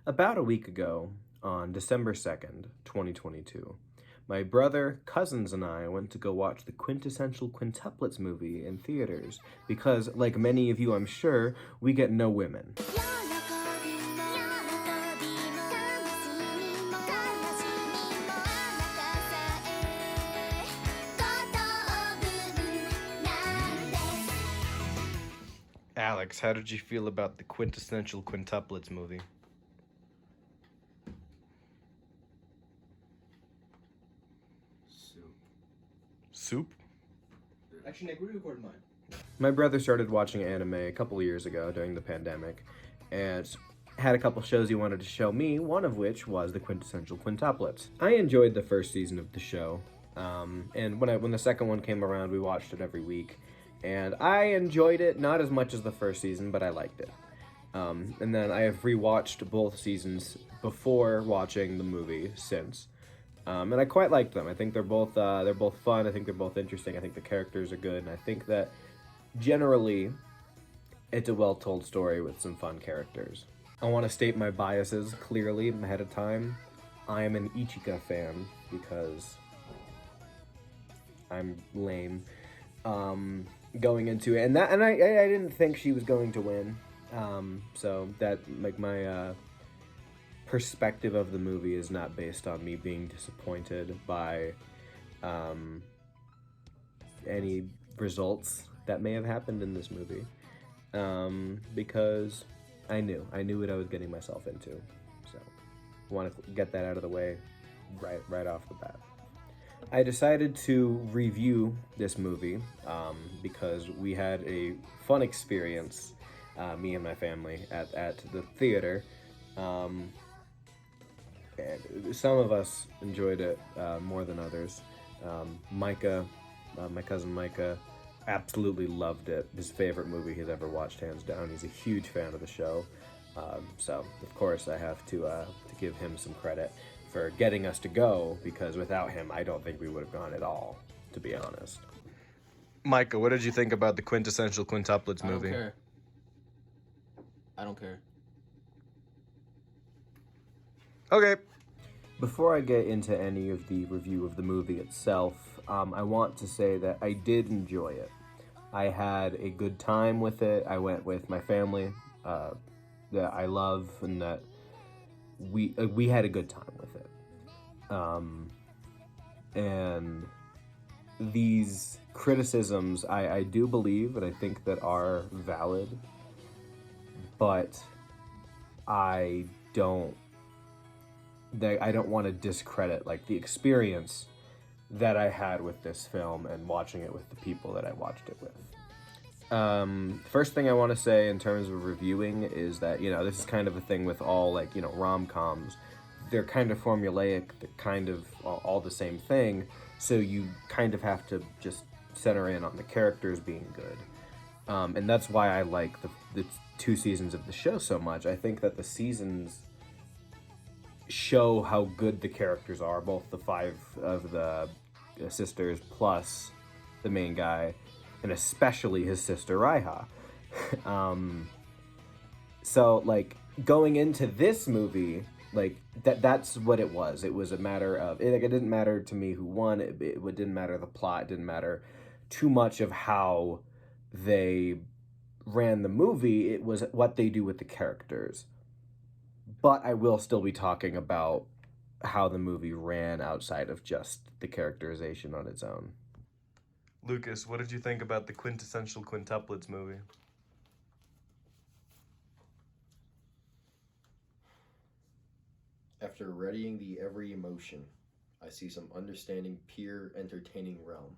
About a week ago, on December 2nd, 2022, my brother, cousins, and I went to go watch the Quintessential Quintuplets movie in theaters because, like many of you I'm sure, we get no women. Alex, how did you feel about the Quintessential Quintuplets movie? Soup? Actually, Nick, we recorded mine. My brother started watching anime a couple years ago during the pandemic, and had a couple shows he wanted to show me, one of which was the Quintessential Quintuplets. I enjoyed the first season of the show, and when the second one came around, we watched it every week, and I enjoyed it, not as much as the first season, but I liked it. And then I have rewatched both seasons before watching the movie since. And I quite liked them. I think they're both fun. I think they're both interesting. I think the characters are good, and I think that generally it's a well-told story with some fun characters. I want to state my biases clearly ahead of time. I am an Ichika fan because I'm lame. Going into it, and I didn't think she was going to win. So that, like, my perspective of the movie is not based on me being disappointed by any results that may have happened in this movie, because I knew what I was getting myself into. So I want to get that out of the way right off the bat. I decided to review this movie because we had a fun experience, me and my family, at the theater. And some of us enjoyed it more than others. Micah, my cousin Micah, absolutely loved it. His favorite movie he's ever watched, hands down. He's a huge fan of the show. So, of course, I have to give him some credit for getting us to go, because without him, I don't think we would have gone at all, to be honest. Micah, what did you think about the Quintessential Quintuplets movie? I don't care. Okay. Before I get into any of the review of the movie itself, I want to say that I did enjoy it. I had a good time with it. I went with my family that I love, and that we had a good time with it. And these criticisms, I do believe, and I think that are valid, but I don't want to discredit, like, the experience that I had with this film and watching it with the people that I watched it with. First thing I want to say in terms of reviewing is that, this is kind of a thing with all, like, rom-coms. They're kind of formulaic, they're kind of all the same thing, so you kind of have to just center in on the characters being good. And that's why I like the 2 seasons of the show so much. I think that the seasons show how good the characters are, both the 5 of the sisters plus the main guy, and especially his sister Raiha. So, like, going into this movie, like, that's what it was. It was a matter of, it didn't matter to me who won. It didn't matter the plot. It didn't matter too much of how they ran the movie. It was what they do with the characters. But I will still be talking about how the movie ran outside of just the characterization on its own. Lucas, what did you think about the Quintessential Quintuplets movie? After readying the every emotion, I see some understanding, pure, entertaining realm.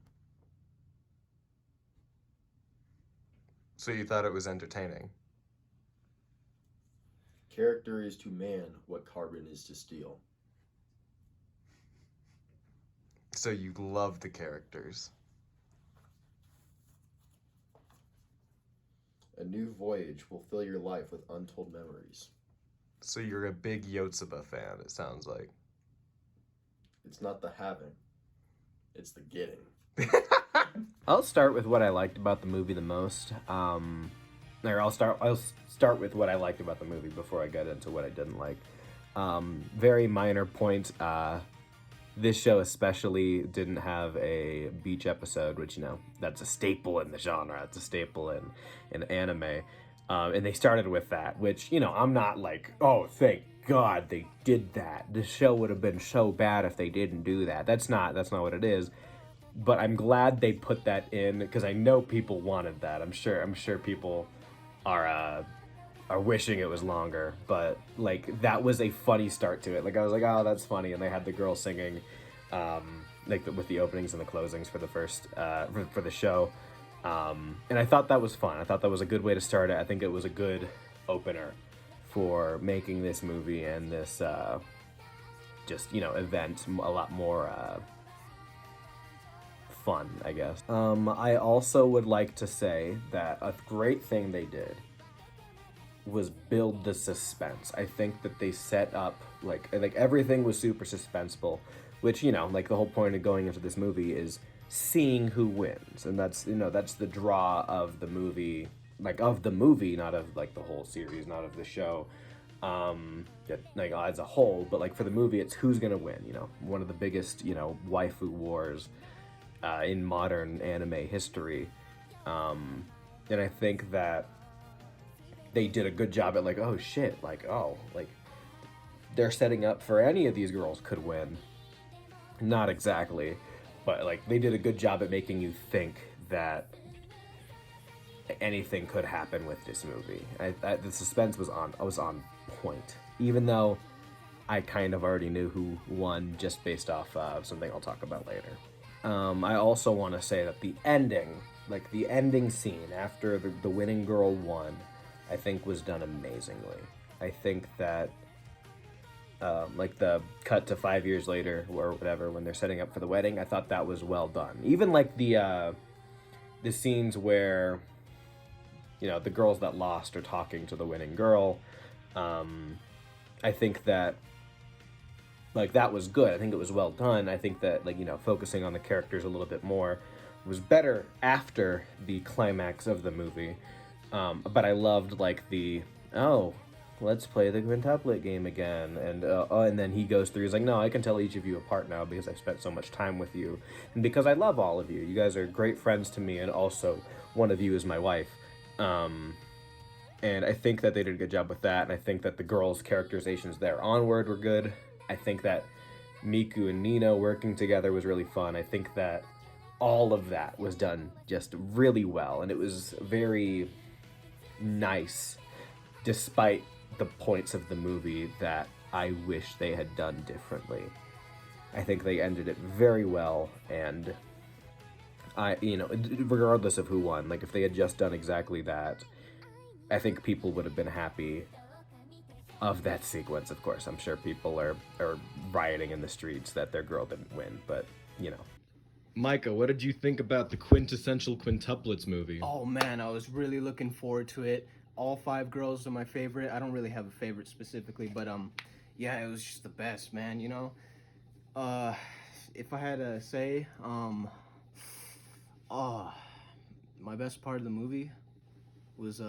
So you thought it was entertaining? Character is to man what carbon is to steel. So you love the characters? A new voyage will fill your life with untold memories. So you're a big Yotsuba fan, it sounds like. It's not the having, it's the getting. I'll start with what I liked about the movie the most. And Or I'll start with what I liked about the movie before I get into what I didn't like. Very minor point. This show especially didn't have a beach episode, which, that's a staple in the genre. It's a staple in anime. And they started with that, which, I'm not like, oh, thank God they did that. The show would have been so bad if they didn't do that. That's not what it is. But I'm glad they put that in, because I know people wanted that. I'm sure people are wishing it was longer, but like that was a funny start to it. Like I was like, oh, that's funny, and they had the girl singing, with the openings and the closings for the first for the show, and I thought that was fun. I thought that was a good way to start it. I think it was a good opener for making this movie and this event a lot more fun, I guess. I also would like to say that a great thing they did was build the suspense. I think that they set up like everything was super suspenseful, which like the whole point of going into this movie is seeing who wins, and that's the draw of the movie, not of like the whole series, not of the show, as a whole, but like for the movie, it's who's gonna win. One of the biggest waifu wars in modern anime history, and I think that they did a good job at like, oh shit, they're setting up for any of these girls could win. Not exactly, but like they did a good job at making you think that anything could happen with this movie. The suspense was on point, even though I kind of already knew who won just based off of something I'll talk about later. I also want to say that the ending scene after the winning girl won, I think was done amazingly. I think that, the cut to 5 years later or whatever when they're setting up for the wedding, I thought that was well done. Even like the scenes where, the girls that lost are talking to the winning girl, I think that, that was good. I think it was well done. I think that, focusing on the characters a little bit more was better after the climax of the movie. But I loved let's play the quintuplet game again, and then he goes through. He's like, no, I can tell each of you apart now because I've spent so much time with you, and because I love all of you. You guys are great friends to me, and also one of you is my wife. And I think that they did a good job with that, and I think that the girls' characterizations there onward were good. I think that Miku and Nino working together was really fun. I think that all of that was done just really well, and it was very nice, despite the points of the movie that I wish they had done differently. I think they ended it very well, and regardless of who won, if they had just done exactly that, I think people would have been happy of that sequence. Of course, I'm sure people are rioting in the streets that their girl didn't win, but Micah, what did you think about the Quintessential Quintuplets movie? Oh man, I was really looking forward to it. All 5 girls are my favorite. I don't really have a favorite specifically, but yeah, it was just the best, man. If I had to say, my best part of the movie was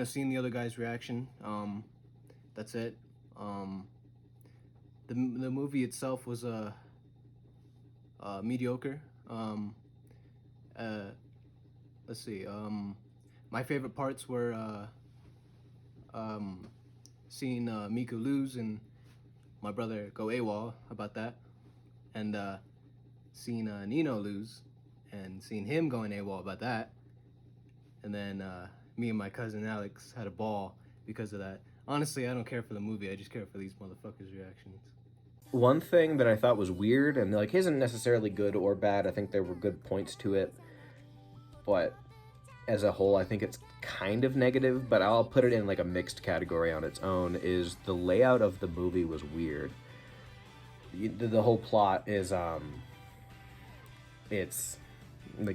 seeing the other guy's reaction. That's it. The movie itself was mediocre. Let's see. My favorite parts were seeing Miku lose and my brother go AWOL about that, and seeing Nino lose and seeing him going AWOL about that, and then me and my cousin Alex had a ball because of that. Honestly, I don't care for the movie. I just care for these motherfuckers' reactions. One thing that I thought was weird, and isn't necessarily good or bad, I think there were good points to it, but as a whole, I think it's kind of negative, but I'll put it in a mixed category on its own, is the layout of the movie was weird. The whole plot is, it's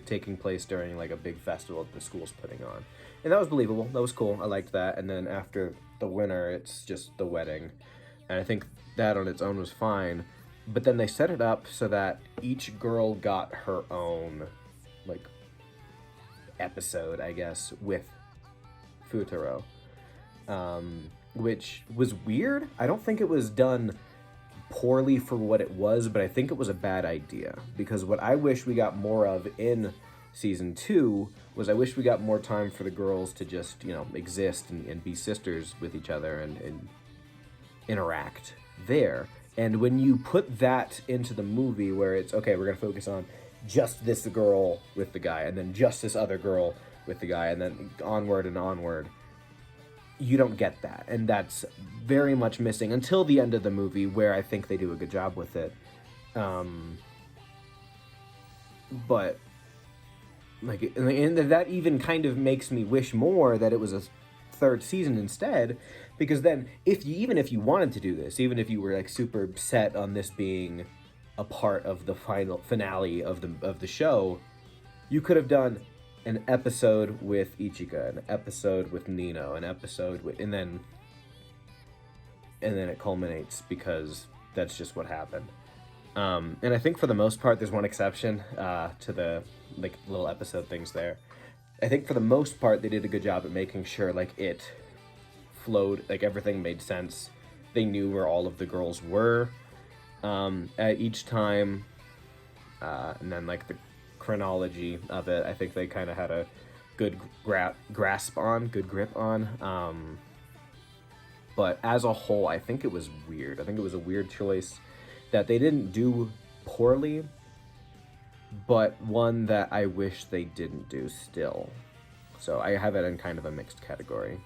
taking place during a big festival that the school's putting on. And that was believable. That was cool. I liked that. And then after the winner, it's just the wedding. And I think that on its own was fine. But then they set it up so that each girl got her own like episode, I guess, with Futaro, which was weird. I don't think it was done poorly for what it was, but I think it was a bad idea, because what I wish we got more of in season 2 was I wish we got more time for the girls to just, you know, exist and be sisters with each other and interact there. And when you put that into the movie where it's, okay, we're going to focus on just this girl with the guy, and then just this other girl with the guy, and then onward and onward, you don't get that. And that's very much missing until the end of the movie, where I think they do a good job with it. But like, and that even kind of makes me wish more that it was a third season instead, because then even if you wanted to do this, even if you were like super set on this being a part of the finale of the show, you could have done an episode with Ichika, an episode with Nino, an episode with, and then it culminates, because that's just what happened. And I think for the most part, there's one exception to the like little episode things there. I think for the most part, they did a good job at making sure like it flowed, like everything made sense. They knew where all of the girls were at each time, and then like the chronology of it, I think they kind of had a good good grip on. But as a whole, I think it was weird. I think it was a weird choice that they didn't do poorly, but one that I wish they didn't do still. So I have it in kind of a mixed category.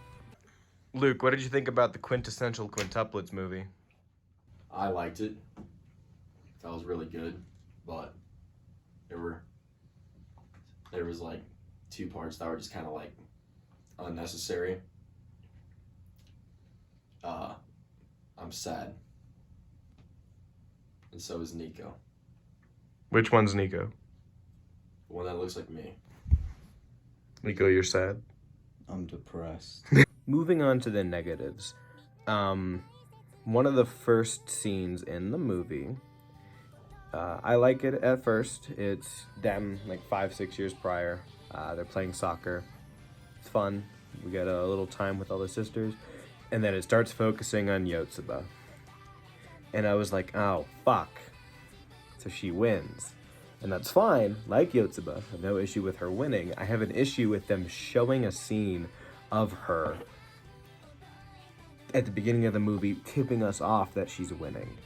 Luke, what did you think about the Quintessential Quintuplets movie? I liked it. That was really good, but there was like 2 parts that were just kind of like unnecessary. I'm sad. And so is Nico. Which one's Nico? The one that looks like me. Nico, you're sad? I'm depressed. Moving on to the negatives. One of the first scenes in the movie, I like it at first. It's them like 5-6 years prior. They're playing soccer. It's fun. We get a little time with all the sisters. And then it starts focusing on Yotsuba. And I was like, oh, fuck. So she wins. And that's fine, like Yotsuba. I have no issue with her winning. I have an issue with them showing a scene of her at the beginning of the movie tipping us off that she's winning.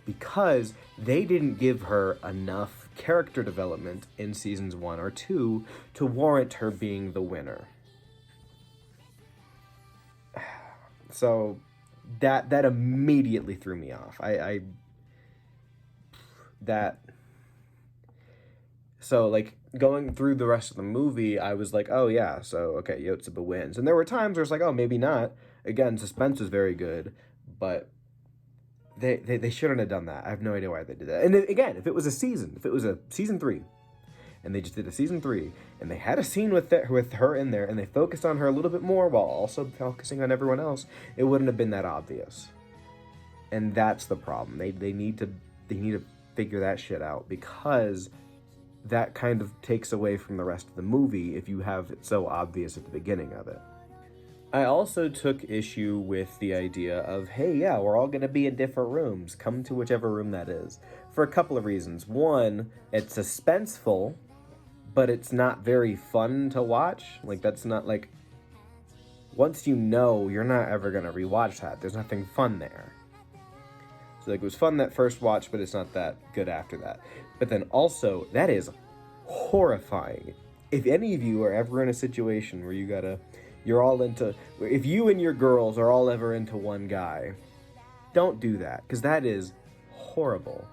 Because they didn't give her enough character development in seasons 1 or 2 to warrant her being the winner. So that immediately threw me off. So like going through the rest of the movie, I was like, oh yeah, so okay, Yotsuba wins. And there were times where it's like, oh, maybe not. Again, suspense is very good, but they shouldn't have done that. I have no idea why they did that. And again, if it was a season 3, and they just did a season 3, and they had a scene with her in there, and they focused on her a little bit more while also focusing on everyone else, it wouldn't have been that obvious. And that's the problem. They need to figure that shit out, because that kind of takes away from the rest of the movie if you have it so obvious at the beginning of it. I also took issue with the idea of, hey, yeah, we're all going to be in different rooms. Come to whichever room that is. For a couple of reasons. One, it's suspenseful, but it's not very fun to watch. Like, that's not, like, once you know, you're not ever going to rewatch that. There's nothing fun there. So, like, it was fun that first watch, but it's not that good after that. But then also, that is horrifying. If any of you are ever in a situation where if you and your girls are all ever into one guy, don't do that, because that is horrible.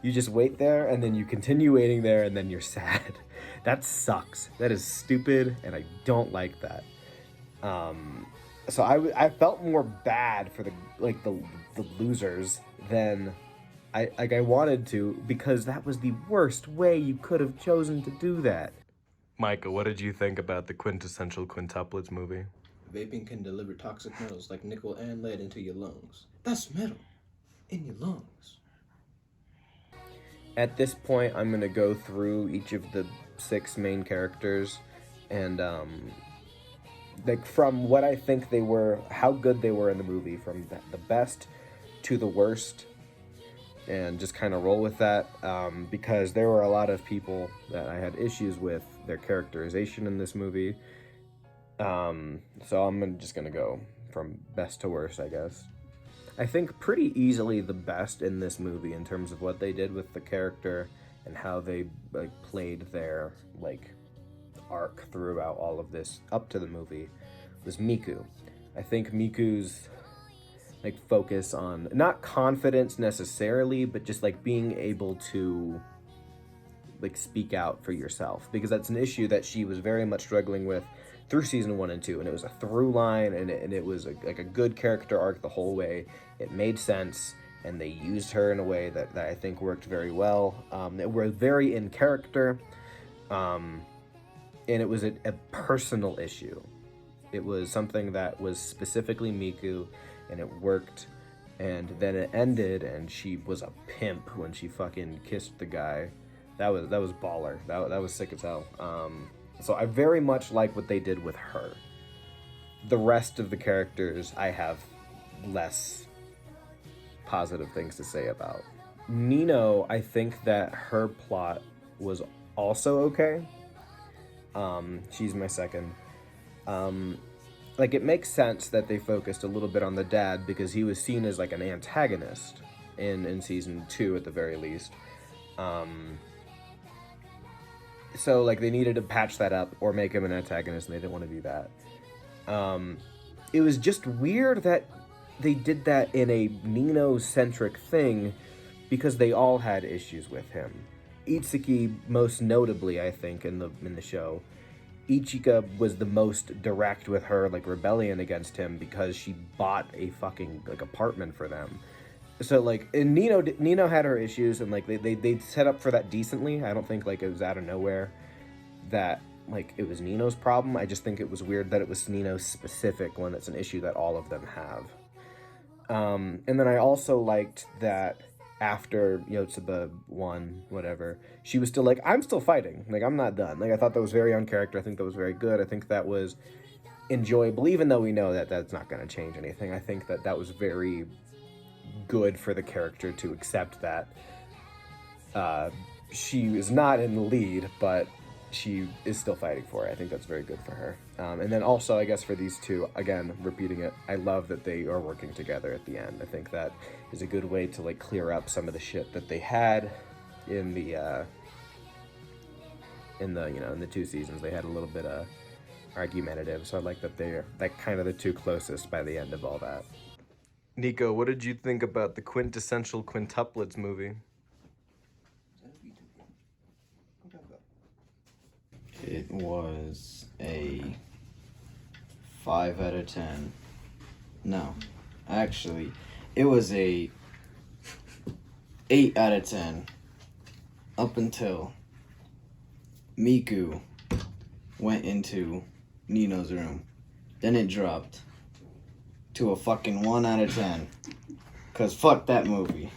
You just wait there, and then you continue waiting there, and then you're sad. That sucks. That is stupid, and I don't like that. So I felt more bad for the losers than I wanted to, because that was the worst way you could have chosen to do that. Micah, what did you think about the Quintessential Quintuplets movie? Vaping can deliver toxic metals like nickel and lead into your lungs. That's metal in your lungs. At this point, I'm going to go through each of the 6 main characters, and like from what I think they were, how good they were in the movie, from the best to the worst, and just kind of roll with that, because there were a lot of people that I had issues with their characterization in this movie. So I'm just gonna go from best to worst, I guess. I think pretty easily the best in this movie in terms of what they did with the character and how they like played their like arc throughout all of this up to the movie was Miku. I think Miku's like focus on not confidence necessarily, but just like being able to like speak out for yourself, because that's an issue that she was very much struggling with through season 1 and 2, and it was a through line, and it was like a good character arc the whole way. It made sense, and they used her in a way that I think worked very well. It was very in character, and it was a personal issue. It was something that was specifically Miku, and it worked. And then it ended, and she was a pimp when she fucking kissed the guy. That was baller. That was sick as hell. So I very much like what they did with her. The rest of the characters I have less positive things to say about. Nino, I think that her plot was also okay. She's my second. Like, it makes sense that they focused a little bit on the dad because he was seen as like an antagonist in season 2 at the very least. So like they needed to patch that up or make him an antagonist, and they didn't want to do that. It was just weird that they did that in a Nino-centric thing because they all had issues with him. Itsuki, most notably, I think, in the show. Ichika was the most direct with her like rebellion against him because she bought a fucking like apartment for them. So like, and Nino had her issues, and like they set up for that decently. I don't think like it was out of nowhere that like it was Nino's problem. I just think it was weird that it was Nino specific when it's an issue that all of them have. And then I also liked that after Yotsuba won, whatever, she was still like, I'm still fighting. Like, I'm not done. Like, I thought that was very on character. I think that was very good. I think that was enjoyable, even though we know that that's not going to change anything. I think that was very good for the character to accept that she is not in the lead, but she is still fighting for it. I think that's very good for her. And then also, I guess for these two, again, repeating it, I love that they are working together at the end. I think that is a good way to like clear up some of the shit that they had in the 2 seasons. They had a little bit of argumentative, so I like that they're like kind of the two closest by the end of all that. Nico, what did you think about the Quintessential Quintuplets movie? It was a 5 out of 10. No, actually, it was a 8 out of 10 up until Miku went into Nino's room. Then it dropped to a fucking 1 out of 10. Cause fuck that movie.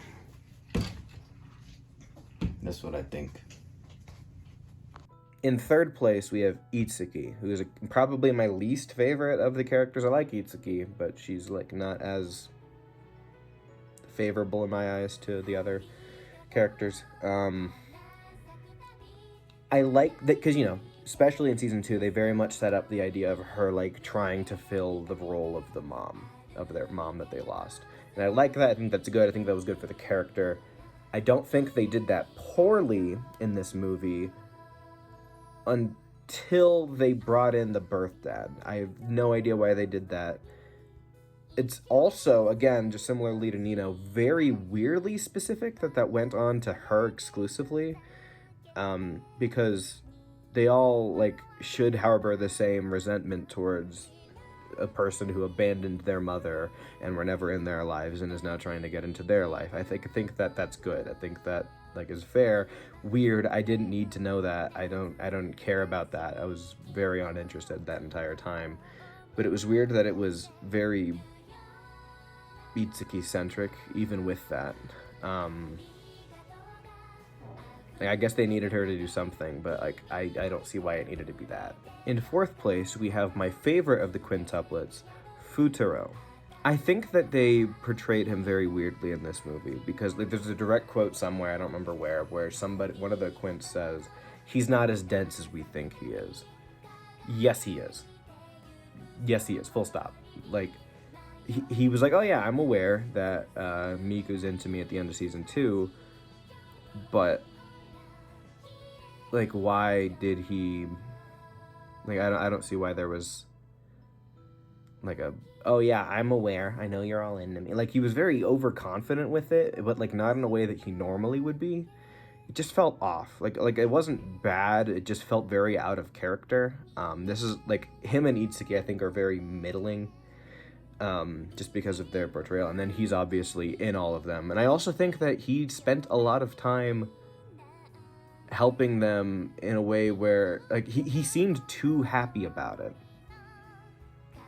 That's what I think. In third place, we have Itsuki, who is probably my least favorite of the characters. I like Itsuki, but she's like not as favorable in my eyes to the other characters. I like that because, especially in season 2, they very much set up the idea of her like trying to fill the role of their mom that they lost. And I like that. I think that's good. I think that was good for the character. I don't think they did that poorly in this movie until they brought in the birth dad. I have no idea why they did that. It's also, again, just similarly to Nino, very weirdly specific that went on to her exclusively, because they all like should harbor the same resentment towards a person who abandoned their mother and were never in their lives and is now trying to get into their life. I think that that's good. I think that like is fair. Weird. I didn't need to know that. I don't care about that. I was very uninterested that entire time. But it was weird that it was very Itsuki centric even with that. Like, I guess they needed her to do something, but like I don't see why it needed to be that. In fourth place, we have my favorite of the quintuplets, Futuro. I think that they portrayed him very weirdly in this movie because like, there's a direct quote somewhere, I don't remember where one of the quints says, "He's not as dense as we think he is." Yes, he is. Yes, he is. Full stop. Like, he was like, "Oh yeah, I'm aware that Miku's into me at the end of season 2, but like, why did he? Like, I don't see why there was like a, oh yeah, I'm aware. I know you're all into me." Like, he was very overconfident with it, but like not in a way that he normally would be. It just felt off. Like it wasn't bad. It just felt very out of character. This is like him and Itsuki, I think, are very middling, just because of their portrayal. And then he's obviously in all of them. And I also think that he spent a lot of time helping them in a way where like he seemed too happy about it.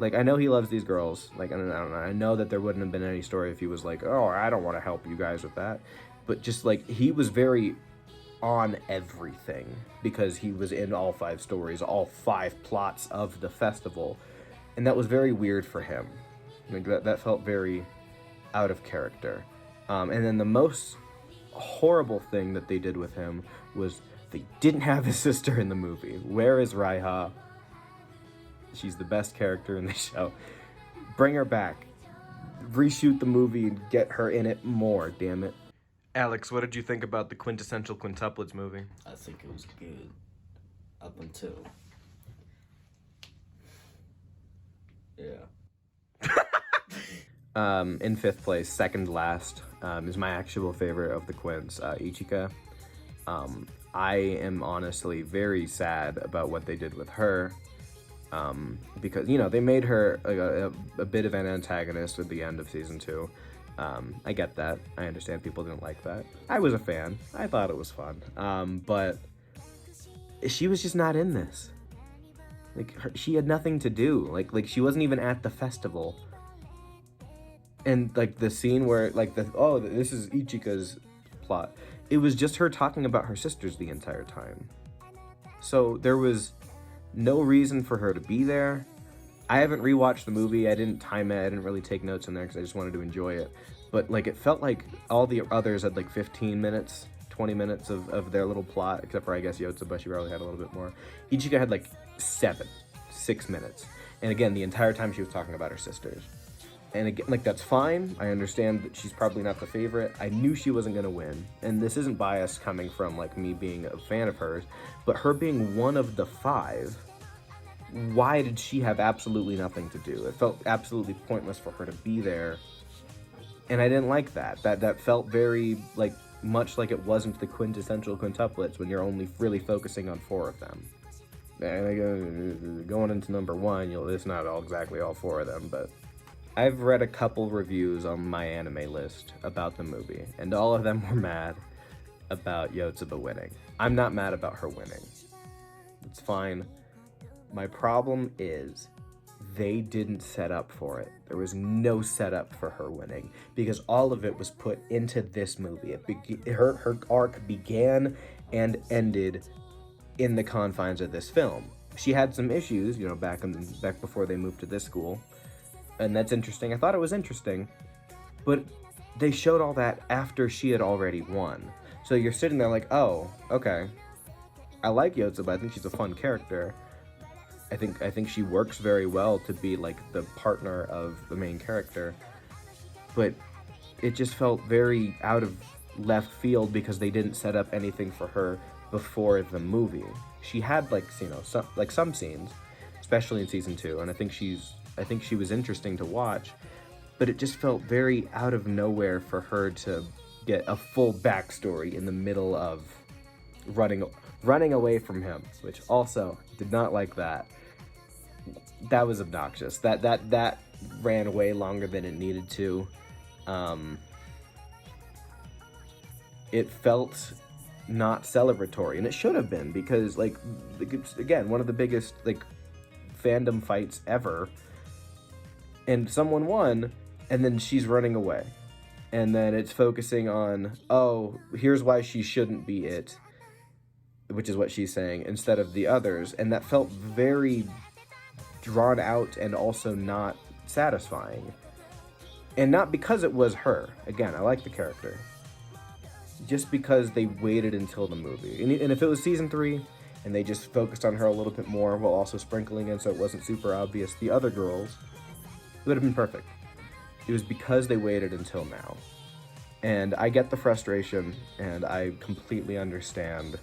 Like, I know he loves these girls. Like, I don't know. I know that there wouldn't have been any story if he was like, "Oh, I don't want to help you guys with that." But just like, he was very on everything because he was in all 5 stories, all 5 plots of the festival. And that was very weird for him. Like, that felt very out of character. And then the most horrible thing that they did with him was they didn't have his sister in the movie. Where is Raiha? She's the best character in the show. Bring her back. Reshoot the movie and get her in it more, damn it. Alex, what did you think about the Quintessential Quintuplets movie? I think it was good. Up until. Yeah. In 5th place, second last, is my actual favorite of the Quints, Ichika. I am honestly very sad about what they did with her. Because, you know, they made her a bit of an antagonist at the end of season 2. I get that. I understand people didn't like that. I was a fan. I thought it was fun. But she was just not in this. Like, she had nothing to do. Like she wasn't even at the festival. And like the scene where like this is Ichika's plot. It was just her talking about her sisters the entire time. So there was no reason for her to be there. I haven't rewatched the movie. I didn't time it. I didn't really take notes in there because I just wanted to enjoy it. But like, it felt like all the others had like 15 minutes, 20 minutes of their little plot, except for I guess Yotsuba, she probably had a little bit more. Ichika had like 6 minutes. And again, the entire time she was talking about her sisters. And again, like, that's fine. I understand that she's probably not the favorite. I knew she wasn't gonna win. And this isn't bias coming from like me being a fan of hers, but her being one of the 5, why did she have absolutely nothing to do? It felt absolutely pointless for her to be there. And I didn't like that. That felt very, like, much like it wasn't the Quintessential Quintuplets when you're only really focusing on 4 of them. And going into number 1, it's not exactly all 4 of them, but I've read a couple reviews on my anime list about the movie, and all of them were mad about Yotsuba winning. I'm not mad about her winning. It's fine. My problem is they didn't set up for it. There was no setup for her winning because all of it was put into this movie. Her arc began and ended in the confines of this film. She had some issues, back before they moved to this school, and that's interesting. I thought it was interesting, but they showed all that after she had already won. So you're sitting there like, oh, okay. I like Yotsuba. I think she's a fun character. I think she works very well to be like the partner of the main character, but it just felt very out of left field because they didn't set up anything for her before the movie. She had some scenes, especially in season 2, and I think she was interesting to watch, but it just felt very out of nowhere for her to get a full backstory in the middle of running away from him, which also did not like that. That was obnoxious. That ran way longer than it needed to. It felt not celebratory, and it should have been, because it's, again, one of the biggest fandom fights ever, and someone won, and then she's running away, and then it's focusing on, oh, here's why she shouldn't be it, which is what she's saying, instead of the others, and that felt very drawn out and also not satisfying. And not because it was her. Again, I like the character. Just because they waited until the movie. And if it was season 3 and they just focused on her a little bit more while also sprinkling in so it wasn't super obvious the other girls, it would have been perfect. It was because they waited until now. And I get the frustration, and I completely understand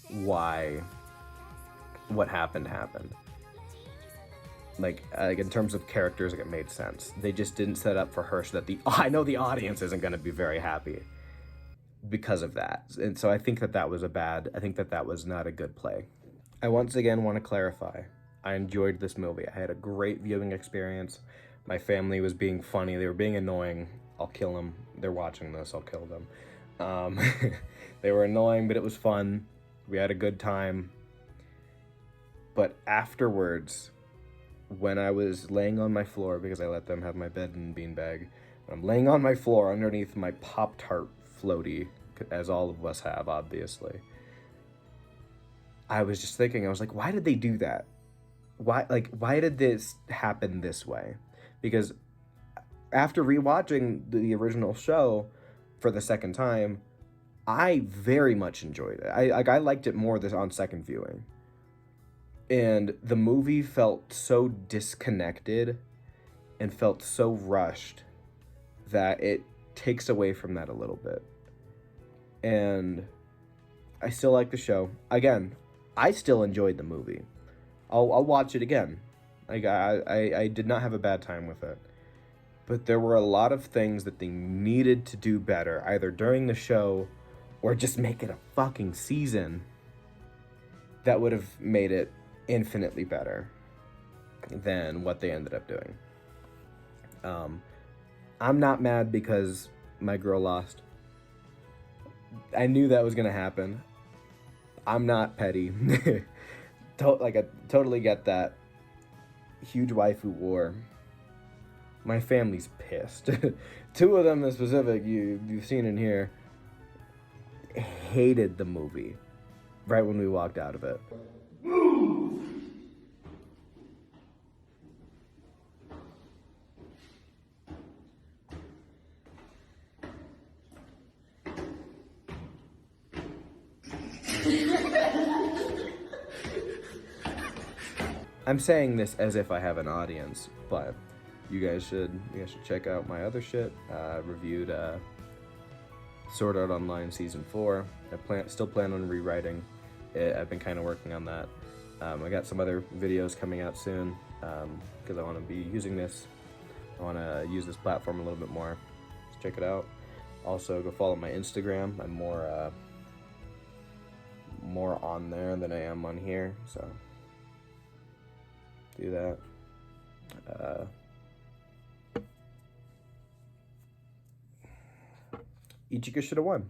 why what happened. Like in terms of characters, like, it made sense. They just didn't set up for her so that I know the audience isn't going to be very happy because of that. And so I think that was not a good play. I once again want to clarify, I enjoyed this movie. I had a great viewing experience. My family was being funny. They were being annoying. I'll kill them. They're watching this. I'll kill them. They were annoying, but it was fun. We had a good time. But afterwards, when I was laying on my floor, because I let them have my bed and beanbag, I'm laying on my floor underneath my Pop-Tart floaty, as all of us have, obviously. I was just thinking, I was like, why did they do that? Why did this happen this way? Because after rewatching the original show for the second time, I very much enjoyed it. I liked it more on second viewing. And the movie felt so disconnected and felt so rushed that it takes away from that a little bit. And I still like the show. Again, I still enjoyed the movie. I'll watch it again. I did not have a bad time with it. But there were a lot of things that they needed to do better, either during the show or just make it a fucking season, that would have made it infinitely better than what they ended up doing. I'm not mad because my girl lost. I knew that was gonna happen. I'm not petty. I totally get that. Huge waifu war. My family's pissed. 2 of them in specific, you've seen in here, hated the movie right when we walked out of it. I'm saying this as if I have an audience, but you guys should check out my other shit. Reviewed Sword Art Online Season 4. I still plan on rewriting it. I've been kind of working on that. I got some other videos coming out soon because I want to be using this. I want to use this platform a little bit more. So check it out. Also, go follow my Instagram. I'm more on there than I am on here, so do that. Ichika should have won.